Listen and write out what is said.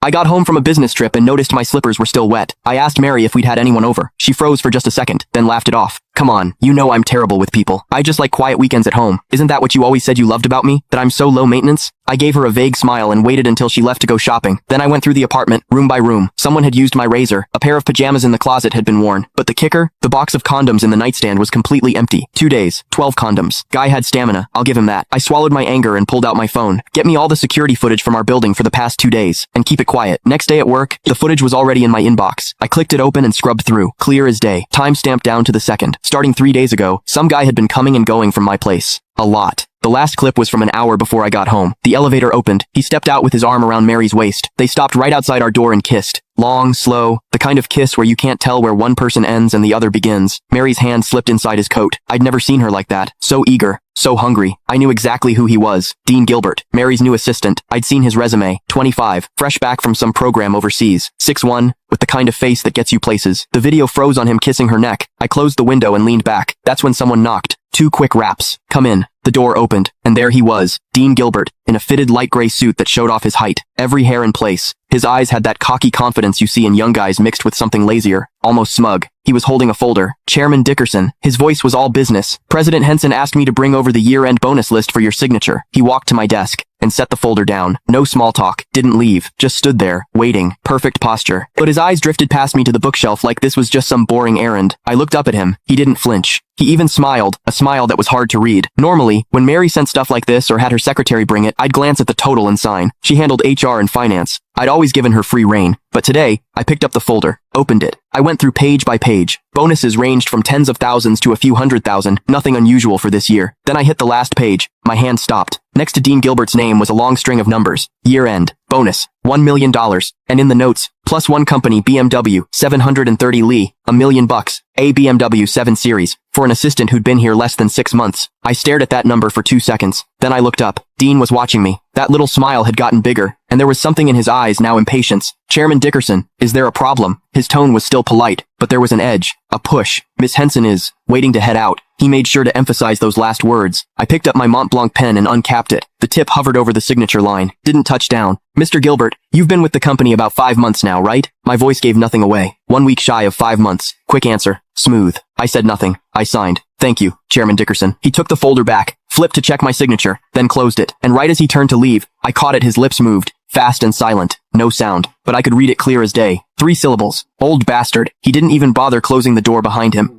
I got home from a business trip and noticed my slippers were still wet. I asked Mary if we'd had anyone over. She froze for just a second, then laughed it off. Come on, you know I'm terrible with people. I just like quiet weekends at home. Isn't that what you always said you loved about me? That I'm so low maintenance? I gave her a vague smile and waited until she left to go shopping. Then I went through the apartment, room by room. Someone had used my razor. A pair of pajamas in the closet had been worn. But the kicker? The box of condoms in the nightstand was completely empty. 2 days, 12 condoms. Guy had stamina, I'll give him that. I swallowed my anger and pulled out my phone. Get me all the security footage from our building for the past 2 days. And keep it quiet. Next day at work, the footage was already in my inbox. I clicked it open and scrubbed through. Clear as day. Time stamped down to the second. Starting 3 days ago, some guy had been coming and going from my place. A lot. The last clip was from an hour before I got home. The elevator opened. He stepped out with his arm around Mary's waist. They stopped right outside our door and kissed. Long, slow, the kind of kiss where you can't tell where one person ends and the other begins. Mary's hand slipped inside his coat. I'd never seen her like that. So eager. So hungry. I knew exactly who he was. Dean Gilbert, Mary's new assistant. I'd seen his resume. 25, fresh back from some program overseas. 6'1", with the kind of face that gets you places. The video froze on him kissing her neck. I closed the window and leaned back. That's when someone knocked. 2 quick raps. Come in. The door opened, and there he was, Dean Gilbert, in a fitted light gray suit that showed off his height, every hair in place. His eyes had that cocky confidence you see in young guys mixed with something lazier, almost smug. He was holding a folder. Chairman Dickerson. His voice was all business. President Henson asked me to bring over the year-end bonus list for your signature. He walked to my desk and set the folder down. No small talk. Didn't leave. Just stood there, waiting. Perfect posture. But his eyes drifted past me to the bookshelf like this was just some boring errand. I looked up at him. He didn't flinch. He even smiled, a smile that was hard to read. Normally, when Mary sent stuff like this or had her secretary bring it, I'd glance at the total and sign. She handled HR and finance. I'd always given her free rein. But today, I picked up the folder, opened it. I went through page by page. Bonuses ranged from tens of thousands to a few 100,000, nothing unusual for this year. Then I hit the last page. My hand stopped. Next to Dean Gilbert's name was a long string of numbers. Year end. Bonus. $1 million. And in the notes, plus one company BMW, 730 Lee, $1 million. A BMW 7 Series. For an assistant who'd been here less than 6 months. I stared at that number for 2 seconds. Then I looked up. Dean was watching me. That little smile had gotten bigger, and there was something in his eyes, now impatience. Chairman Dickerson, is there a problem? His tone was still polite, but there was an edge, a push. Miss Henson is waiting to head out. He made sure to emphasize those last words. I picked up my Mont Blanc pen and uncapped it. The tip hovered over the signature line. Didn't touch down. Mr. Gilbert, you've been with the company about 5 months now, right? My voice gave nothing away. 1 week shy of 5 months. Quick answer. Smooth. I said nothing. I signed. Thank you, Chairman Dickerson. He took the folder back, flipped to check my signature, then closed it. And right as he turned to leave, I caught it. His lips moved. Fast and silent. No sound. But I could read it clear as day. 3 syllables. Old bastard. He didn't even bother closing the door behind him.